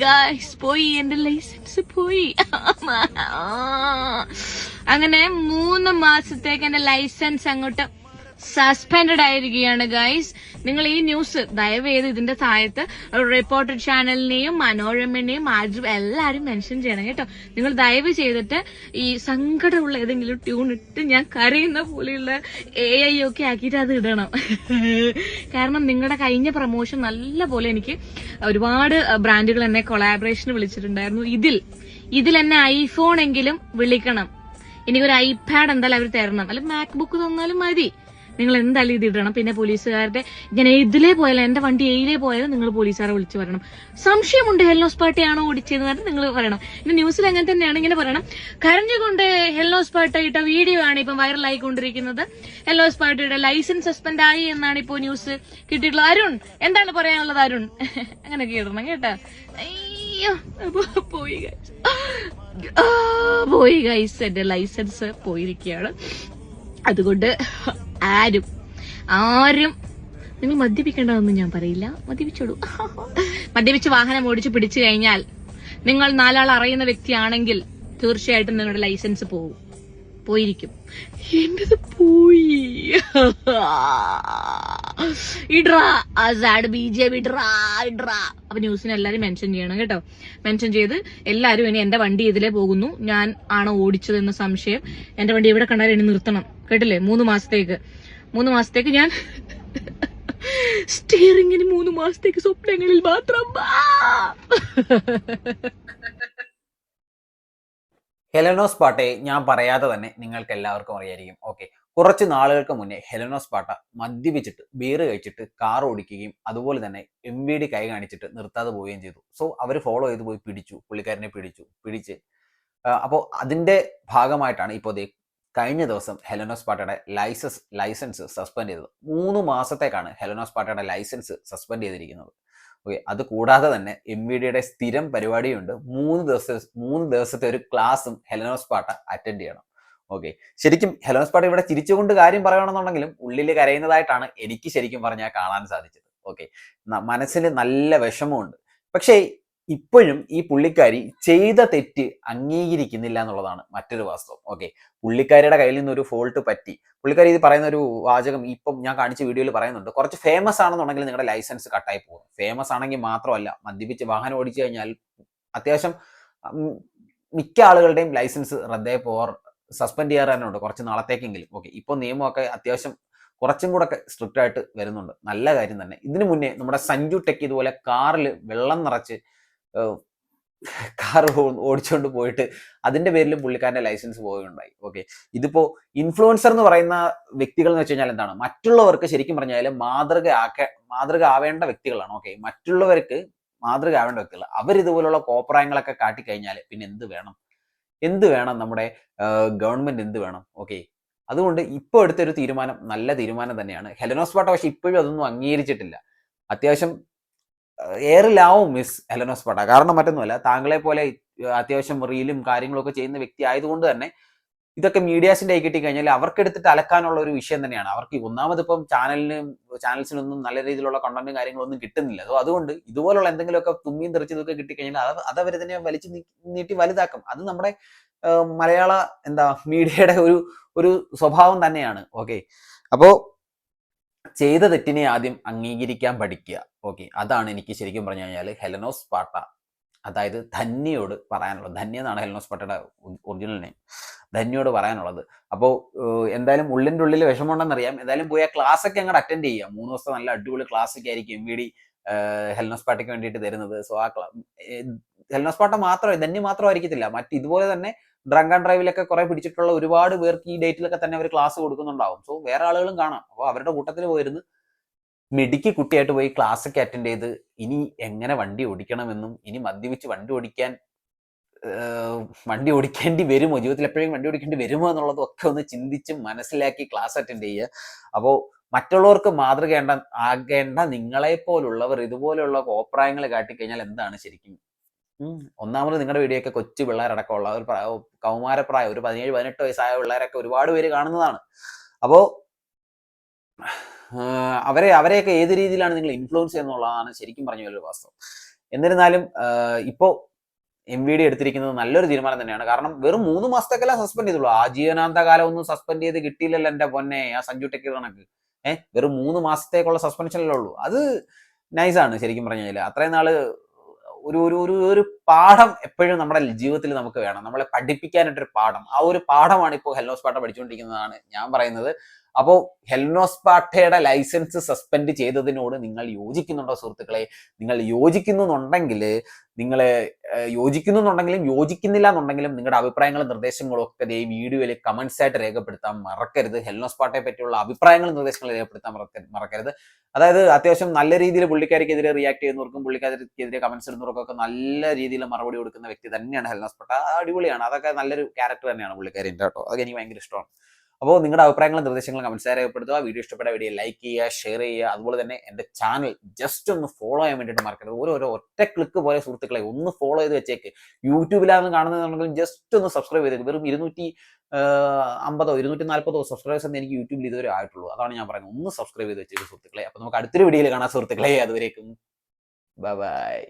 Guys പോയി, എന്റെ licence പോയി. അങ്ങനെ 3 മാസത്തേക്ക് എന്റെ ലൈസൻസ് അങ്ങോട്ട് സസ്പെൻഡഡ് ആയിരിക്കുകയാണ് ഗൈസ്. നിങ്ങൾ ഈ ന്യൂസ് ദയവ് ചെയ്ത് ഇതിന്റെ താഴത്ത് റിപ്പോർട്ടർ ചാനലിനെയും മനോരമനെയും എല്ലാരും മെൻഷൻ ചെയ്യണം കേട്ടോ. നിങ്ങൾ ദയവ് ചെയ്തിട്ട് ഈ സങ്കടമുള്ള ഏതെങ്കിലും ട്യൂൺ ഇട്ട് ഞാൻ കരയുന്ന പോലെയുള്ള AI ഒക്കെ ആക്കിയിട്ട് അത് ഇടണം. കാരണം നിങ്ങളുടെ കഴിഞ്ഞ പ്രൊമോഷൻ നല്ല പോലെ എനിക്ക് ഒരുപാട് ബ്രാൻഡുകൾ എന്നെ കൊളാബറേഷന് വിളിച്ചിട്ടുണ്ടായിരുന്നു. ഇതിൽ എന്നെ ഐഫോൺ എങ്കിലും വിളിക്കണം. എനിക്കൊരു ഐപാഡ് എന്തായാലും അവർ തരണം, അല്ല മാക്ബുക്ക് തന്നാലും മതി. നിങ്ങൾ എന്തായാലും ഇത് ഇടണം. പിന്നെ പോലീസുകാരുടെ ഞാൻ ഇതിലേ പോയാലും എന്റെ വണ്ടി എയിലേ പോയാലും നിങ്ങൾ പോലീസുകാരെ വിളിച്ചു പറയണം. സംശയമുണ്ട് ഹെൽനോസ് പാട്ടയാണോ ഓടിച്ചതെന്ന് പറഞ്ഞാൽ നിങ്ങൾ പറയണം. പിന്നെ ന്യൂസിൽ അങ്ങനെ തന്നെയാണ്, ഇങ്ങനെ പറയണം. കരഞ്ഞുകൊണ്ട് ഹെൽനോസ് പാട്ട ഇട്ട വീഡിയോ ആണ് ഇപ്പം വൈറലായിക്കൊണ്ടിരിക്കുന്നത്. ഹെൽനോസ് പാട്ടയുടെ ലൈസൻസ് സസ്പെൻഡ് ആയി എന്നാണ് ഇപ്പോ ന്യൂസ് കിട്ടിയിട്ടുള്ളത്. അരുൺ എന്താണ് പറയാനുള്ളത്? അരുൺ അങ്ങനെയൊക്കെ ഇടണം കേട്ടാ. പോയി ഗൈസ്, എന്റെ ലൈസൻസ് പോയിരിക്കുകയാണ്. അതുകൊണ്ട് ആരും നിങ്ങൾ മദ്യപിക്കേണ്ടതെന്നും ഞാൻ പറയില്ല. മദ്യപിച്ചോളൂ. മദ്യപിച്ച് വാഹനം ഓടിച്ച് പിടിച്ചു കഴിഞ്ഞാൽ നിങ്ങൾ 4 ആൾ അറിയുന്ന വ്യക്തിയാണെങ്കിൽ തീർച്ചയായിട്ടും നിങ്ങളുടെ ലൈസൻസ് പോയിരിക്കും. എന്റത് പോയി. അപ്പൊ ന്യൂസിന് എല്ലാരും മെൻഷൻ ചെയ്യണം കേട്ടോ. മെൻഷൻ ചെയ്ത് എല്ലാരും ഇനി എന്റെ വണ്ടി ഇതിലേ പോകുന്നു, ഞാൻ ആണോ ഓടിച്ചതെന്ന സംശയം, എന്റെ വണ്ടി എവിടെ കണ്ടാലും ഇനി നിർത്തണം കേട്ടില്ലേ. 3 മാസത്തേക്ക് ഞാൻ സ്റ്റിയറിംഗിന് 3 മാസത്തേക്ക് സ്വപ്നങ്ങളിൽ മാത്രം. ഹെലനോസ് പാട്ടയെ ഞാൻ പറയാതെ തന്നെ നിങ്ങൾക്ക് എല്ലാവർക്കും അറിയായിരിക്കും. ഓക്കെ, കുറച്ച് നാളുകൾക്ക് മുന്നേ ഹെലനോസ് പാട്ട മദ്യപിച്ചിട്ട് ബീർ കഴിച്ചിട്ട് കാർ ഓടിക്കുകയും അതുപോലെ തന്നെ MVD കൈ കാണിച്ചിട്ട് നിർത്താതെ പോവുകയും ചെയ്തു. സോ അവർ ഫോളോ ചെയ്ത് പോയി പുള്ളിക്കാരനെ പിടിച്ച് അപ്പോൾ അതിന്റെ ഭാഗമായിട്ടാണ് ഇപ്പോൾ കഴിഞ്ഞ ദിവസം ഹെലനോസ് പാട്ടയുടെ ലൈസൻസ് സസ്പെൻഡ് ചെയ്തത്. 3 മാസത്തേക്കാണ് ഹെലനോസ് പാട്ടയുടെ ലൈസൻസ് സസ്പെൻഡ് ചെയ്തിരിക്കുന്നത്. ഓക്കെ, അത് കൂടാതെ തന്നെ MVDയുടെ സ്ഥിരം പരിപാടിയുണ്ട്. 3 ദിവസത്തെ ഒരു ക്ലാസ്സും ഹെലനോസ് പാട്ട അറ്റൻഡ് ചെയ്യണം. ഓക്കെ, ശരിക്കും ഹെലനോസ് പാട്ട ഇവിടെ ചിരിച്ചുകൊണ്ട് കാര്യം പറയണമെന്നുണ്ടെങ്കിലും ഉള്ളിൽ കരയുന്നതായിട്ടാണ് എനിക്ക് ശരിക്കും പറഞ്ഞാൽ കാണാൻ സാധിച്ചത്. ഓക്കെ, മനസ്സിന് നല്ല വിഷമമുണ്ട്. പക്ഷേ ഇപ്പോഴും ഈ പുള്ളിക്കാരി ചെയ്ത തെറ്റ് അംഗീകരിക്കുന്നില്ല എന്നുള്ളതാണ് മറ്റൊരു വാസ്തവം. ഓക്കെ, പുള്ളിക്കാരിയുടെ കയ്യിൽ നിന്ന് ഒരു ഫോൾട്ട് പറ്റി. പുള്ളിക്കാരി ഇത് പറയുന്ന ഒരു വാചകം ഇപ്പം ഞാൻ കാണിച്ച വീഡിയോയിൽ പറയുന്നുണ്ട്. കുറച്ച് ഫേമസ് ആണെന്നുണ്ടെങ്കിൽ നിങ്ങളുടെ ലൈസൻസ് കട്ടായി പോകും. ഫേമസ് ആണെങ്കിൽ മാത്രമല്ല, മദ്യപിച്ച് വാഹനം ഓടിച്ചു കഴിഞ്ഞാൽ അത്യാവശ്യം മിക്ക ആളുകളുടെയും ലൈസൻസ് സസ്പെൻഡ് ചെയ്യാറുണ്ട് കുറച്ച് നാളത്തേക്കെങ്കിലും. ഓക്കെ, ഇപ്പൊ നിയമമൊക്കെ അത്യാവശ്യം കുറച്ചും കൂടെ ഒക്കെ സ്ട്രിക്റ്റ് ആയിട്ട് വരുന്നുണ്ട്. നല്ല കാര്യം തന്നെ. ഇതിനു മുന്നേ നമ്മുടെ സഞ്ജു ടെക് ഇതുപോലെ കാറിൽ വെള്ളം നിറച്ച് കാർ ഓടിച്ചുകൊണ്ട് പോയിട്ട് അതിന്റെ പേരിലും പുള്ളിക്കാരന്റെ ലൈസൻസ് പോവുകയുണ്ടായി. ഓക്കെ, ഇതിപ്പോ ഇൻഫ്ലുവൻസർ എന്ന് പറയുന്ന വ്യക്തികൾ എന്ന് വെച്ച് കഴിഞ്ഞാൽ എന്താണ്? മറ്റുള്ളവർക്ക് ശരിക്കും പറഞ്ഞാൽ മാതൃക ആവേണ്ട വ്യക്തികളാണ്. ഓക്കെ, മറ്റുള്ളവർക്ക് മാതൃക ആവേണ്ട വ്യക്തികൾ. അവരിതുപോലുള്ള കോപ്രായങ്ങളൊക്കെ കാട്ടിക്കഴിഞ്ഞാൽ പിന്നെ എന്ത് വേണം നമ്മുടെ ഗവൺമെന്റ് എന്ത് വേണം? ഓക്കെ, അതുകൊണ്ട് ഇപ്പോൾ എടുത്തൊരു തീരുമാനം നല്ല തീരുമാനം തന്നെയാണ്. ഹെലനോസ് പാട്ട പക്ഷെ ഇപ്പോഴും അതൊന്നും അംഗീകരിച്ചിട്ടില്ല. അത്യാവശ്യം എയറിലാവും മിസ് ഹെലനോസ് പാട്ട. കാരണം മറ്റൊന്നുമല്ല, താങ്കളെ പോലെ അത്യാവശ്യം റീലും കാര്യങ്ങളൊക്കെ ചെയ്യുന്ന വ്യക്തി ആയതുകൊണ്ട് തന്നെ ഇതൊക്കെ മീഡിയാസിന്റെ കൈ കിട്ടി കഴിഞ്ഞാൽ അവർക്ക് എടുത്തിട്ട് അലക്കാനുള്ള ഒരു വിഷയം തന്നെയാണ്. അവർക്ക് ഒന്നാമത് ഇപ്പം ചാനൽസിനൊന്നും നല്ല രീതിയിലുള്ള കണ്ടന്റും കാര്യങ്ങളൊന്നും കിട്ടുന്നില്ല. അതുകൊണ്ട് ഇതുപോലുള്ള എന്തെങ്കിലുമൊക്കെ തുമ്മിയും തെറിച്ചതൊക്കെ കിട്ടിക്കഴിഞ്ഞാൽ അത് അവർ തന്നെ വലിച്ചു നീട്ടി വലുതാക്കും. അത് നമ്മുടെ മലയാള മീഡിയയുടെ ഒരു സ്വഭാവം തന്നെയാണ്. ഓക്കെ, അപ്പോ ചെയ്ത തെറ്റിനെ ആദ്യം അംഗീകരിക്കാൻ പഠിക്കുക. ഓക്കെ, അതാണ് എനിക്ക് ശരിക്കും പറഞ്ഞു കഴിഞ്ഞാൽ ഹെലനോസ് പാട്ട, അതായത് ധന്യയോട് പറയാനുള്ളത്. ധന്യ എന്നാണ് ഹെലനോസ് പാട്ടയുടെ ഒറിജിനൽ നെയിം. ധന്യയോട് പറയാനുള്ളത്. അപ്പോൾ എന്തായാലും ഉള്ളിൻ്റെ ഉള്ളിൽ വിഷമമുണ്ടെന്നറിയാം. എന്തായാലും പോയി ആ ക്ലാസ് ഒക്കെ അങ്ങോട്ട് അറ്റൻഡ് ചെയ്യുക. 3 ദിവസത്തെ നല്ല അടിപൊളി ക്ലാസ് ഒക്കെ ആയിരിക്കും MVD ഹെലനോസ് പാട്ടയ്ക്ക് വേണ്ടിയിട്ട് തരുന്നത്. സോ ആ ഹെലനോസ് പാട്ട ധന്യ മാത്രമായിരിക്കത്തില്ല, ഇതുപോലെ തന്നെ ഡ്രങ്ക് ആൻഡ് ഡ്രൈവിലൊക്കെ കുറെ പിടിച്ചിട്ടുള്ള ഒരുപാട് പേർക്ക് ഈ ഡേറ്റിലൊക്കെ തന്നെ അവർ ക്ലാസ് കൊടുക്കുന്നുണ്ടാവും. സോ വേറെ ആളുകളും കാണാം. അപ്പോൾ അവരുടെ കൂട്ടത്തിൽ പോയിരുന്ന് മെഡിക്ക് കുട്ടിയായിട്ട് പോയി ക്ലാസ് ഒക്കെ അറ്റൻഡ് ചെയ്ത് ഇനി എങ്ങനെ വണ്ടി ഓടിക്കണമെന്നും ഇനി മദ്യപിച്ച് വണ്ടി ഓടിക്കേണ്ടി വരുമോ, ജീവിതത്തിൽ എപ്പോഴും വണ്ടി ഓടിക്കേണ്ടി വരുമോ എന്നുള്ളതും ഒക്കെ ഒന്ന് ചിന്തിച്ച് മനസ്സിലാക്കി ക്ലാസ് അറ്റൻഡ് ചെയ്യുക. അപ്പോൾ മറ്റുള്ളവർക്ക് ആകേണ്ട നിങ്ങളെ പോലുള്ളവർ ഇതുപോലെയുള്ള കോപ്രായങ്ങൾ കാട്ടിക്കഴിഞ്ഞാൽ എന്താണ് ശരിക്കും? ഒന്നാമത് നിങ്ങളുടെ വീഡിയോ ഒക്കെ കൊച്ചു പിള്ളേരടക്കമുള്ള ഒരു കൗമാരപ്രായം, ഒരു 17-18 വയസ്സായ പിള്ളേരൊക്കെ ഒരുപാട് പേര് കാണുന്നതാണ്. അപ്പോൾ അവരെയൊക്കെ ഏത് രീതിയിലാണ് നിങ്ങൾ ഇൻഫ്ലുവൻസ് ചെയ്യുന്നുള്ളതാണ് ശരിക്കും പറഞ്ഞ ഒരു വാസ്തവം. എന്നിരുന്നാലും ഇപ്പോൾ MVD എടുത്തിരിക്കുന്നത് നല്ലൊരു തീരുമാനം തന്നെയാണ്. കാരണം വെറും 3 മാസത്തേക്കല്ല സസ്പെൻഡ് ചെയ്തുള്ളൂ. ആജീവനാന്ത കാലം ഒന്നും സസ്പെൻഡ് ചെയ്ത് കിട്ടിയില്ലല്ലോ എന്റെ പൊന്നെ, ആ സഞ്ജു ടെക്കി കണക്ക്. വെറും 3 മാസത്തേക്കുള്ള സസ്പെൻഷനല്ലേ ഉള്ളൂ. അത് നൈസാണ് ശരിക്കും പറഞ്ഞു കഴിഞ്ഞാൽ. അത്രയും നാള് ഒരു ഒരു ഒരു ഒരു പാഠം എപ്പോഴും നമ്മുടെ ജീവിതത്തിൽ നമുക്ക് വേണം. നമ്മളെ പഠിപ്പിക്കാനായിട്ടൊരു പാഠം. ആ ഒരു പാഠമാണ് ഇപ്പോൾ ഹെൽനോ സ്പാട്ട പഠിച്ചുകൊണ്ടിരിക്കുന്നതാണ് ഞാൻ പറയുന്നത്. അപ്പോൾ ഹെൽനോ സ്പാട്ടയുടെ ലൈസൻസ് സസ്പെൻഡ് ചെയ്തതിനോട് നിങ്ങൾ യോജിക്കുന്നുണ്ടോ സുഹൃത്തുക്കളെ? നിങ്ങൾ യോജിക്കുന്നുണ്ടെങ്കിൽ നിങ്ങൾ യോജിക്കുന്നുണ്ടെങ്കിലും യോജിക്കുന്നില്ല എന്നുണ്ടെങ്കിലും നിങ്ങളുടെ അഭിപ്രായങ്ങളും നിർദ്ദേശങ്ങളും ഒക്കെ ഈ വീഡിയോയിൽ കമന്റ്സ് ആയിട്ട് രേഖപ്പെടുത്താൻ മറക്കരുത്. ഹെൽനോ സ്പാട്ടയെ പറ്റിയുള്ള അഭിപ്രായങ്ങളും നിർദ്ദേശങ്ങളും രേഖപ്പെടുത്താൻ മറക്കരുത്. അതായത് അത്യാവശ്യം നല്ല രീതിയിൽ പുള്ളിക്കാരിക്കെതിരെ റിയാക്ട് ചെയ്യുന്നവർക്കും പുള്ളിക്കാരിക്കെതിരെ കമന്റ്സ് ഇടുന്നവർക്കൊക്കെ നല്ല രീതിയിൽ മറുപടി കൊടുക്കുന്ന വ്യക്തി തന്നെയാണ് ഹെൽനോ സ്പാട്ട. അടിപൊളിയാണ്. അതൊക്കെ നല്ലൊരു ക്യാരക്ടർ തന്നെയാണ് പുള്ളിക്കാരിൻ്റെ കേട്ടോ. അതൊക്കെ എനിക്ക് ഭയങ്കര ഇഷ്ടമാണ്. അപ്പോൾ നിങ്ങളുടെ അഭിപ്രായങ്ങളും നിർദ്ദേശങ്ങളും കമന്റ്സ് രേഖപ്പെടുത്തുക. വീഡിയോ ഇഷ്ടപ്പെട്ട വീഡിയോ ലൈക്ക് ചെയ്യുക, ഷെയർ ചെയ്യുക. അതുപോലെ തന്നെ എൻ്റെ ചാനൽ ജസ്റ്റ് ഒന്ന് ഫോളോ ചെയ്യാൻ വേണ്ടിയിട്ട് മറക്കരുത്. ഓരോ ഒറ്റ ക്ലിക്ക് പോലെ സുഹൃത്തുക്കളെ ഒന്ന് ഫോളോ ചെയ്ത് വെച്ചേക്ക്. യൂട്യൂബിലാണ് കാണുന്നതെന്നുണ്ടെങ്കിൽ ജസ്റ്റ് ഒന്ന് സബ്സ്ക്രൈബ് ചെയ്തേക്ക്. വെറും 250 240 സബ്സ്ക്രൈബേഴ്സ് എന്ന് എനിക്ക് യൂട്യൂബിൽ ഇതുവരെ ആയിട്ടുള്ളൂ. അതാണ് ഞാൻ പറയുന്നത്. ഒന്ന് സബ്സ്ക്രൈബ് ചെയ്ത് വെച്ചേക്ക് സുഹൃത്തുക്കളെ. അപ്പോൾ നമുക്ക് അടുത്തൊരു വീഡിയോയിൽ കാണാം സുഹൃത്തുക്കളെ. അതുവരേക്കും ബൈ ബൈ.